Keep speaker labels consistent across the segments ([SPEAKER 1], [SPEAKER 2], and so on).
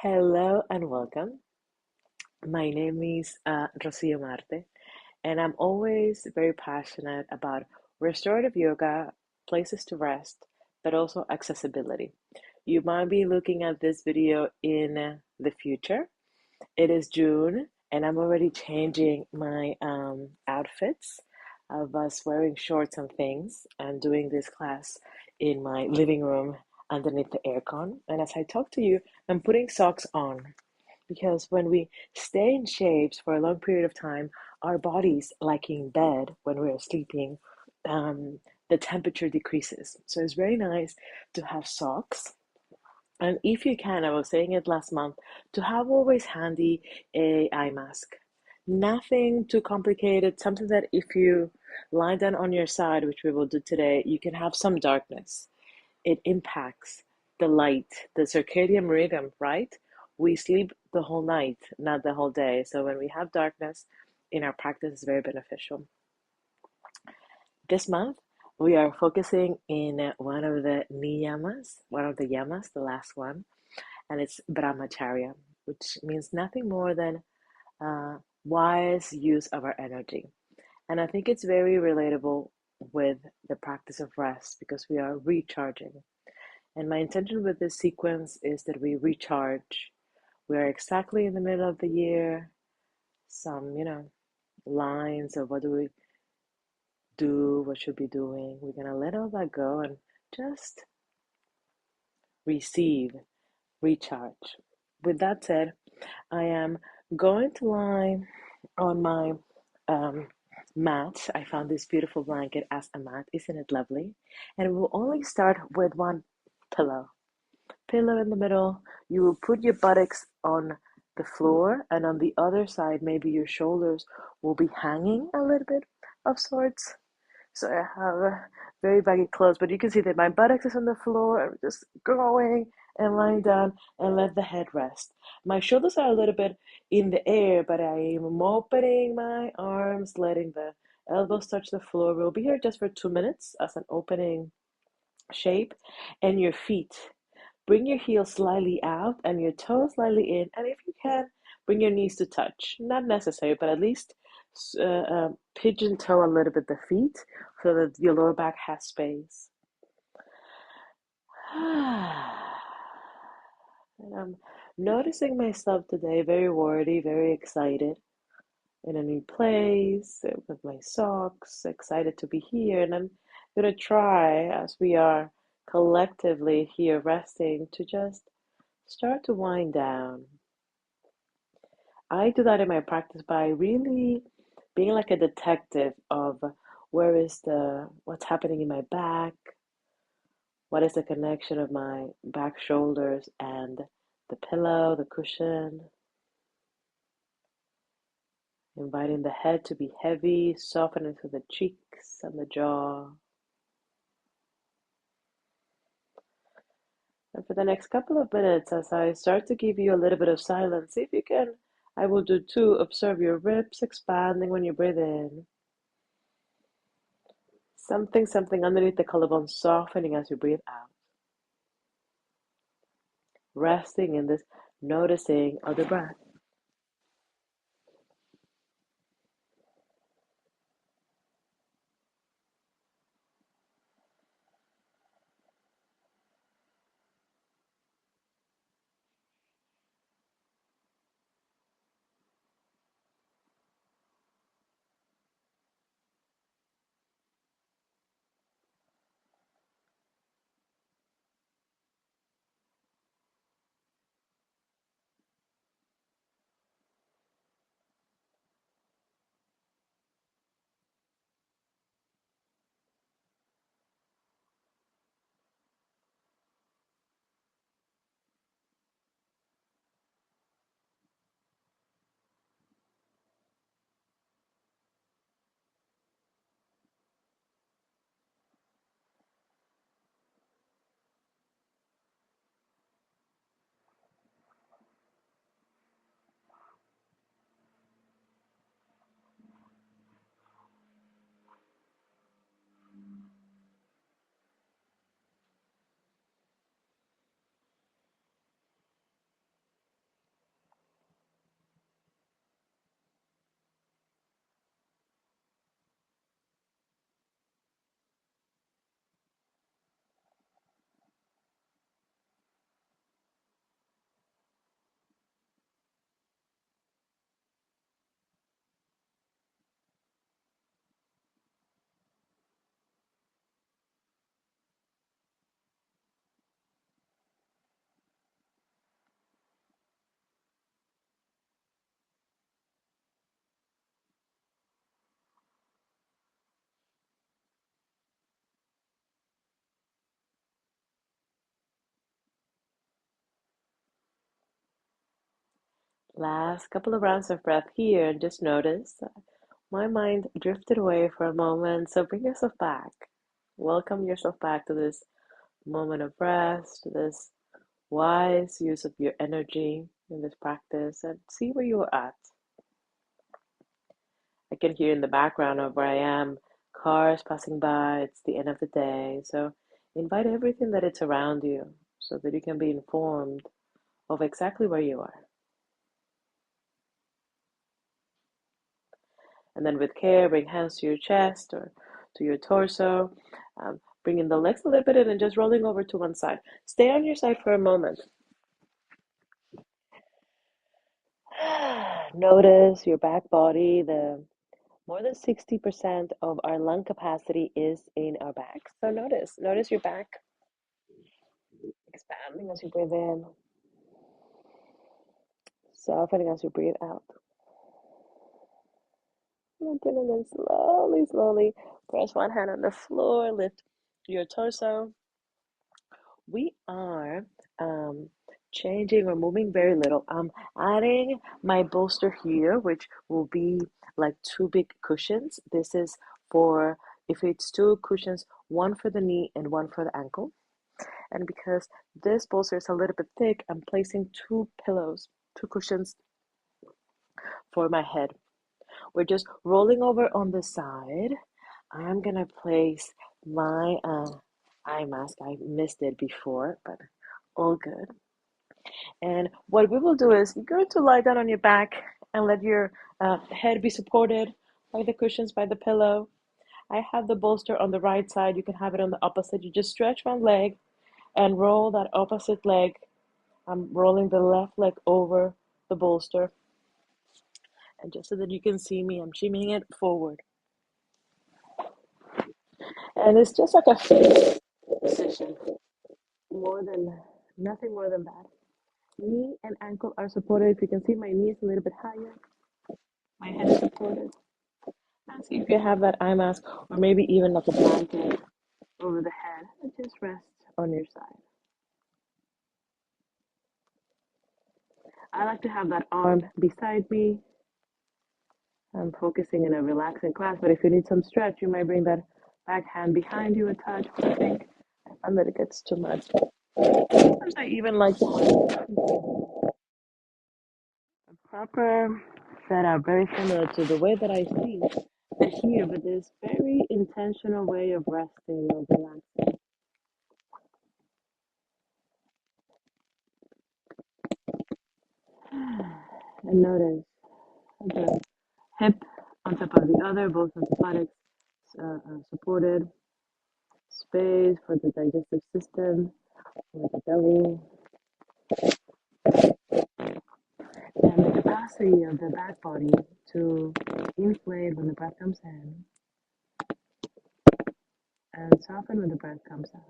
[SPEAKER 1] Hello and welcome. My name is Marte, and I'm always very passionate about restorative yoga, places to rest, but also accessibility. You might be looking at this video in the future. It is June, and I'm already changing my outfits of us wearing shorts and things and doing this class in my living room underneath the aircon. And as I talk to you, I'm putting socks on because when we stay in shapes for a long period of time, our bodies, like in bed when we're sleeping, um, the temperature decreases. So it's very nice to have socks. And if you can, I was saying it last month, to have always handy a eye mask. Nothing too complicated, something that if you lie down on your side, which we will do today, you can have some darkness. It impacts the light, the circadian rhythm, right? We sleep the whole night, not the whole day. So when we have darkness in our practice, it's very beneficial. This month, we are focusing in one of the niyamas, one of the yamas, the last one, and it's Brahmacharya, which means nothing more than wise use of our energy. And I think it's very relatable with the practice of rest because we are recharging. And my intention with this sequence is that we recharge. We are exactly in the middle of the year. Some, lines of what do we do, what should be doing. We're going to let all that go and just receive, recharge. With that said, I am going to lie on my um, mat. I found this beautiful blanket as a mat. Isn't it lovely? And we'll only start with one pillow. Pillow in the middle. You will put your buttocks on the floor, and on the other side, maybe your shoulders will be hanging a little bit of sorts. So I have very baggy clothes, but you can see that my buttocks is on the floor. I'm just going and lying down and let the head rest. My shoulders are a little bit in the air, but I am opening my arms, letting the elbows touch the floor. We'll be here just for 2 minutes as an opening shape, and your feet. Bring your heels slightly out and your toes slightly in, and if you can, bring your knees to touch. Not necessary, but at least pigeon toe a little bit the feet so that your lower back has space. And I'm noticing myself today very wordy, very excited in a new place with my socks, excited to be here. And I'm going to try, as we are collectively here resting, to just start to wind down. I do that in my practice by really being like a detective of what's happening in my back, what is the connection of my back shoulders and the pillow, the cushion, inviting the head to be heavy, soften into the cheeks and the jaw. And for the next couple of minutes, as I start to give you a little bit of silence, see if you can, I will do two, observe your ribs expanding when you breathe in. Something underneath the collarbone softening as you breathe out. Resting in this noticing of the breath. Last couple of rounds of breath here, and just notice my mind drifted away for a moment, so bring yourself back. Welcome yourself back to this moment of rest, this wise use of your energy in this practice, and see where you are at. I can hear in the background of where I am cars passing by. It's the end of the day, so invite everything that is around you so that you can be informed of exactly where you are. And then with care, bring hands to your chest or to your torso. Bringing the legs a little bit in and just rolling over to one side. Stay on your side for a moment. Notice your back body. The more than 60% of our lung capacity is in our back. So notice your back expanding as you breathe in, softening as you breathe out. And then slowly press one hand on the floor, lift your torso. We are changing or moving very little. I'm adding my bolster here, which will be like two big cushions. This is for if it's two cushions, one for the knee and one for the ankle. And because this bolster is a little bit thick, I'm placing two pillows, two cushions for my head. We're just rolling over on the side. I'm gonna place my eye mask. I missed it before, but all good. And what we will do is you're going to lie down on your back and let your head be supported by the cushions, by the pillow. I have the bolster on the right side. You can have it on the opposite. You just stretch one leg and roll that opposite leg. I'm rolling the left leg over the bolster. And just so that you can see me, I'm shimmying it forward. And it's just like a fixed position, nothing more than that. Knee and ankle are supported. If you can see, my knee is a little bit higher. My head is supported. And see if you have that eye mask or maybe even like a blanket over the head. And just rest on your side. I like to have that arm beside me. I'm focusing in a relaxing class, but if you need some stretch, you might bring that back hand behind you a touch. But I think I find that it gets too much. Sometimes I even like a proper setup, very similar to the way that I see it here, but this very intentional way of resting or relaxing. And notice the hip on top of the other, both of the buttocks supported, space for the digestive system, for the belly, and the capacity of the back body to inflate when the breath comes in and soften when the breath comes out.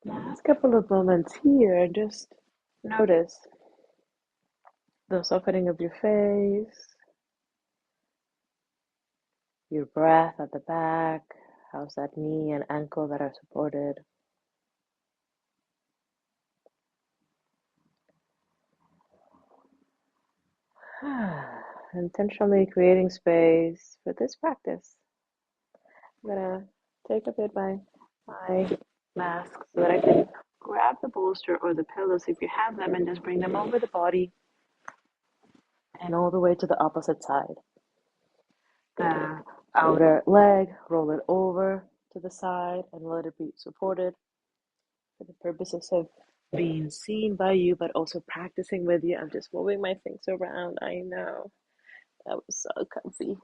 [SPEAKER 1] Last couple of moments here, just notice the softening of your face, your breath at the back. How's that knee and ankle that are supported? Intentionally creating space for this practice. I'm gonna take a bit my mask so that I can grab the bolster or the pillows if you have them and just bring them over the body and all the way to the opposite side. The outer leg, roll it over to the side and let it be supported for the purposes of being seen by you, but also practicing with you. I'm just moving my things around. I know that was so comfy.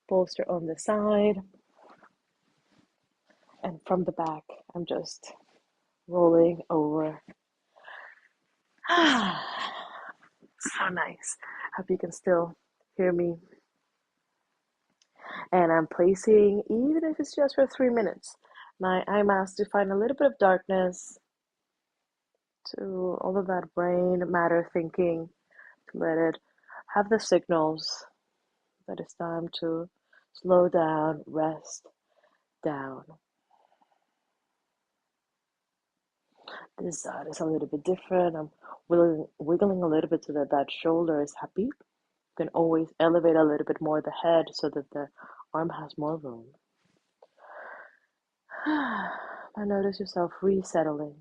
[SPEAKER 1] Bolster on the side, and from the back, I'm just rolling over. So nice. Hope you can still hear me. And I'm placing, even if it's just for 3 minutes, my eye mask to find a little bit of darkness to all of that brain matter thinking, to let it have the signals that it's time to slow down, rest down. This side is a little bit different. I'm wiggling a little bit so that that shoulder is happy. You can always elevate a little bit more the head so that the arm has more room. And notice yourself resettling.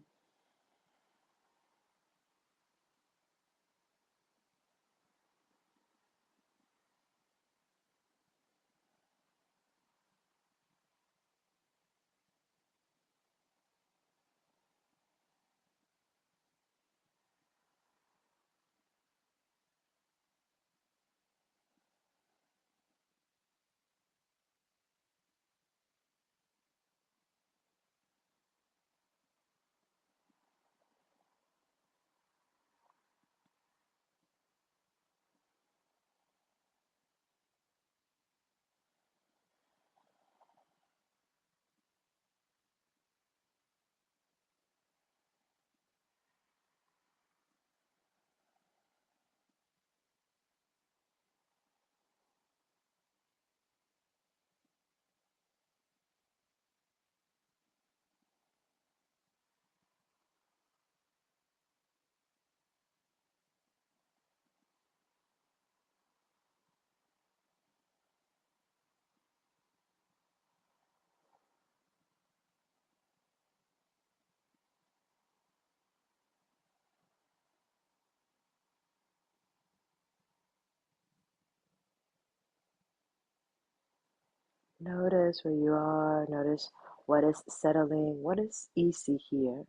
[SPEAKER 1] Notice where you are. Notice what is settling, what is easy here.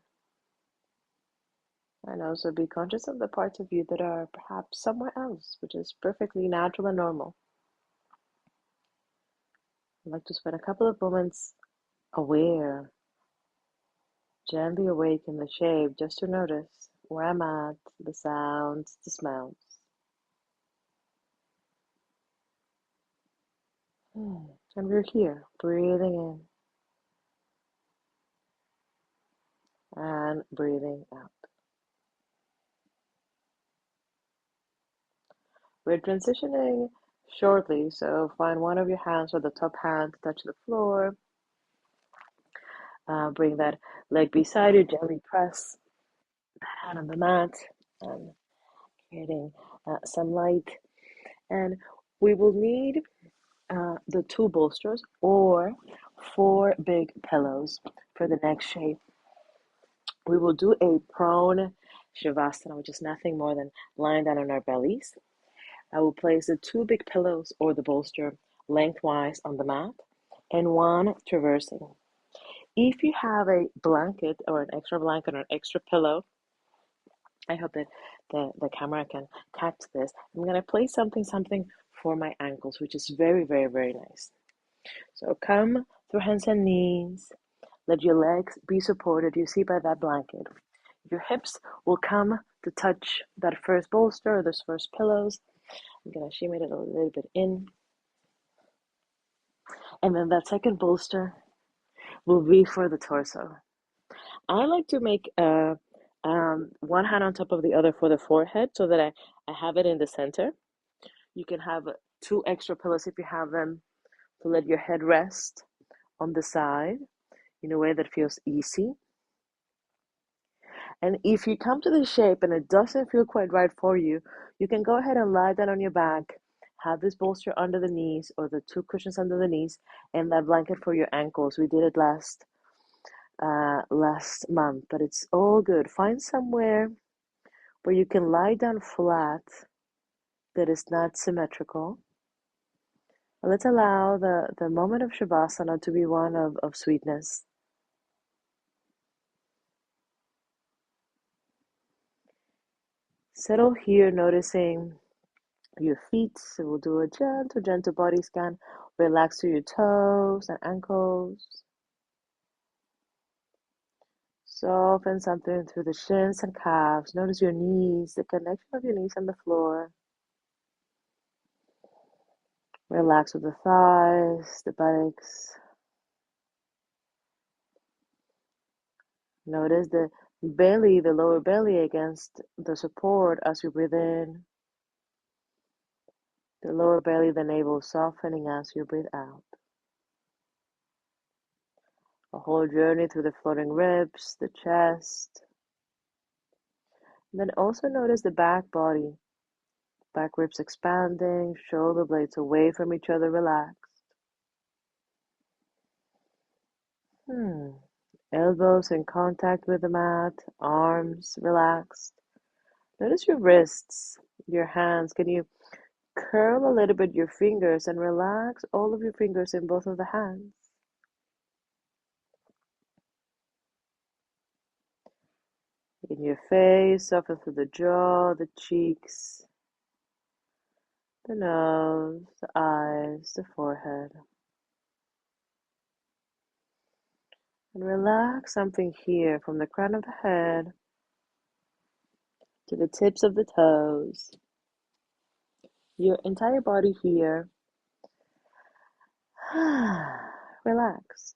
[SPEAKER 1] And also be conscious of the parts of you that are perhaps somewhere else, which is perfectly natural and normal. I'd like to spend a couple of moments aware, gently awake in the shape, just to notice where I'm at, the sounds, the smells. And we're here, breathing in and breathing out. We're transitioning shortly, so find one of your hands or the top hand to touch the floor. Bring that leg beside you, gently press that hand on the mat, creating some light. And we will need the two bolsters or four big pillows for the next shape. We will do a prone shavasana, which is nothing more than lying down on our bellies. I will place the two big pillows or the bolster lengthwise on the mat and one traversing. If you have a blanket or an extra blanket or an extra pillow, I hope that the camera can catch this. I'm going to place something for my ankles, which is very, very, very nice. So come through hands and knees. Let your legs be supported. You see by that blanket. Your hips will come to touch that first bolster or those first pillows. I'm going to shimmy it a little bit in. And then that second bolster will be for the torso. I like to make one hand on top of the other for the forehead so that I have it in the center. You can have two extra pillows if you have them to let your head rest on the side in a way that feels easy. And if you come to the shape and it doesn't feel quite right for you, You can go ahead and lie down on your back, have this bolster under the knees or the two cushions under the knees, and that blanket for your ankles. We did it last month, but it's all good. Find somewhere where you can lie down flat that is not symmetrical. Let's allow the moment of Shavasana to be one of sweetness. Settle here, noticing your feet. So we'll do a gentle body scan. Relax through your toes and ankles. Soften something through the shins and calves. Notice your knees, the connection of your knees and the floor. Relax with the thighs, the buttocks. Notice the belly, the lower belly against the support as you breathe in. The lower belly, the navel softening as you breathe out. A whole journey through the floating ribs, the chest. And then also notice the back body. Back ribs expanding, shoulder blades away from each other, relaxed. Elbows in contact with the mat, arms relaxed. Notice your wrists, your hands. Can you curl a little bit your fingers and relax all of your fingers in both of the hands? In your face, soften through the jaw, the cheeks, the nose, the eyes, the forehead. And relax something here from the crown of the head to the tips of the toes. Your entire body here. Relaxed.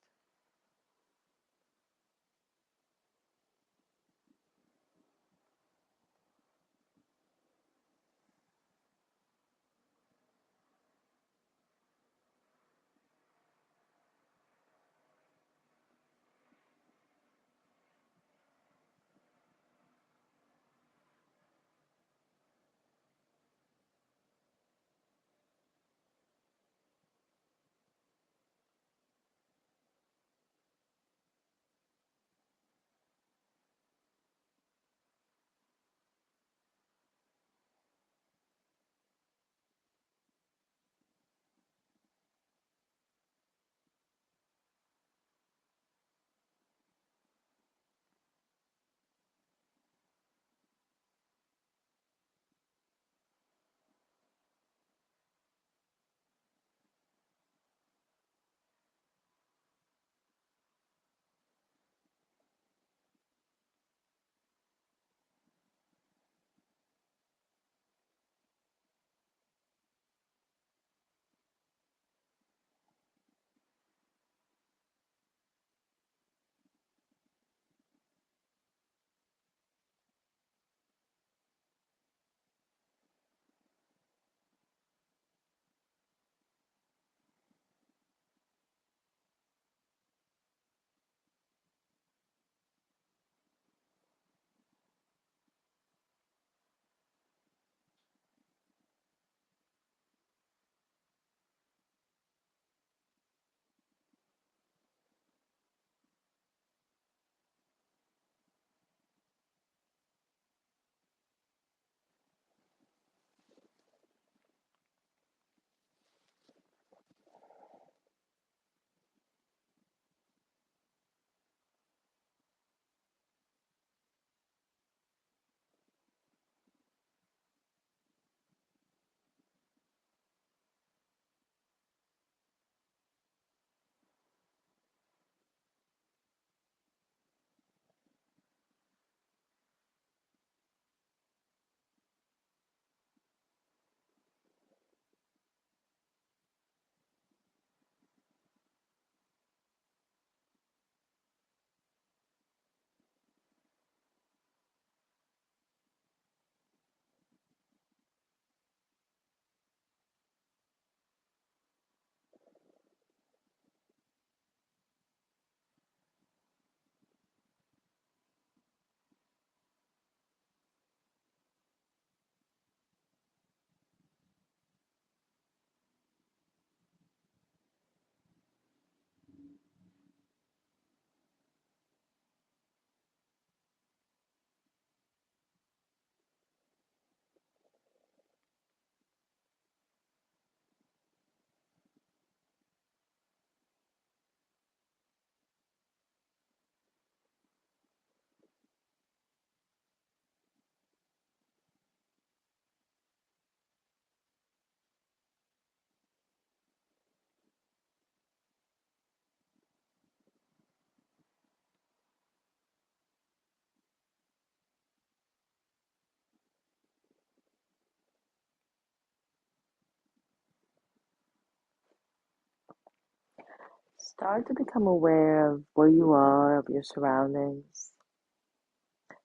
[SPEAKER 1] Start to become aware of where you are, of your surroundings.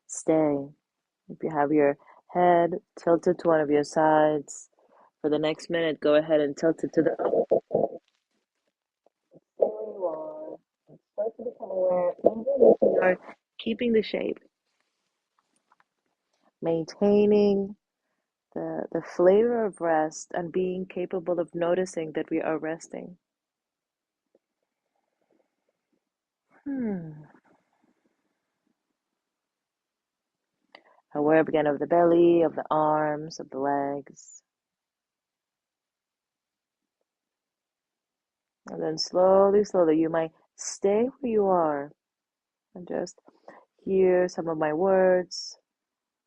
[SPEAKER 1] Stay. If you have your head tilted to one of your sides, for the next minute, go ahead and tilt it to the other. Stay where you are. And start to become aware, even if you are keeping the shape, maintaining the flavor of rest and being capable of noticing that we are resting. Aware again of the belly, of the arms, of the legs. And then slowly, slowly, you might stay where you are and just hear some of my words,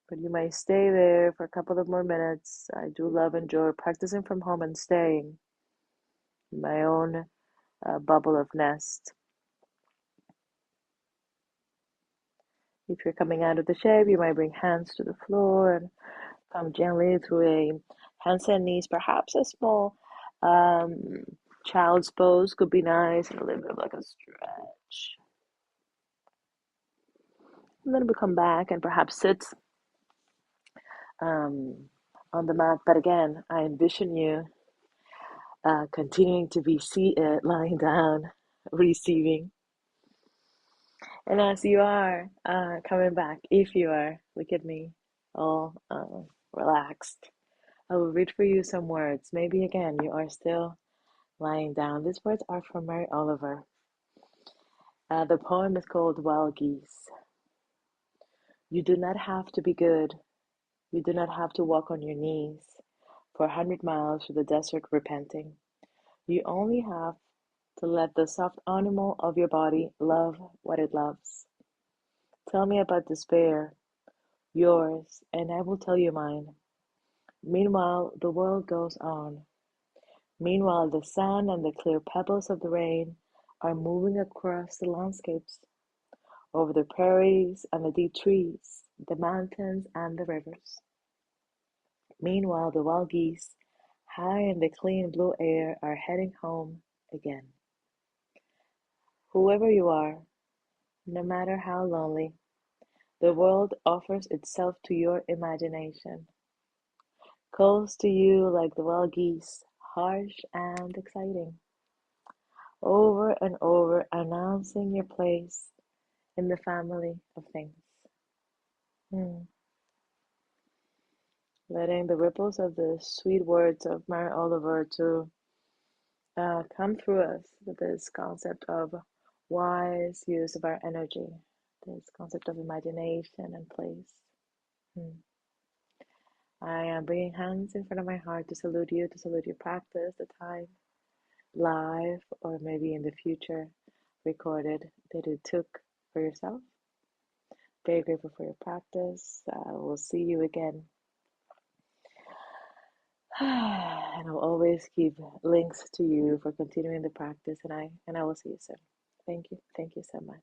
[SPEAKER 1] but you might stay there for a couple of more minutes. I do love and enjoy practicing from home and staying in my own bubble of nest. If you're coming out of the shape, you might bring hands to the floor and come gently through a hands and knees, perhaps a small um, child's pose could be nice, and a little bit of like a stretch. And then we come back and perhaps sit um, on the mat. But again, I envision you continuing to be seated, lying down, receiving. And as you are coming back, if you are, look at me, all relaxed. I will read for you some words. Maybe again, you are still lying down. These words are from Mary Oliver. The poem is called Wild Geese. You do not have to be good. You do not have to walk on your knees for 100 miles through the desert repenting. You only have to let the soft animal of your body love what it loves. Tell me about despair, yours, and I will tell you mine. Meanwhile, the world goes on. Meanwhile, the sun and the clear pebbles of the rain are moving across the landscapes, over the prairies and the deep trees, the mountains and the rivers. Meanwhile, the wild geese, high in the clean blue air, are heading home again. Whoever you are, no matter how lonely, the world offers itself to your imagination, calls to you like the wild geese, harsh and exciting, over and over announcing your place in the family of things. Hmm. Letting the ripples of the sweet words of Mary Oliver to come through us with this concept of wise use of our energy, this concept of imagination and place. Hmm. I am bringing hands in front of my heart to salute you, to salute your practice, the time, live, or maybe in the future, recorded that you took for yourself. Very grateful for your practice. We'll see you again. And I'll always give links to you for continuing the practice, and I will see you soon. Thank you so much.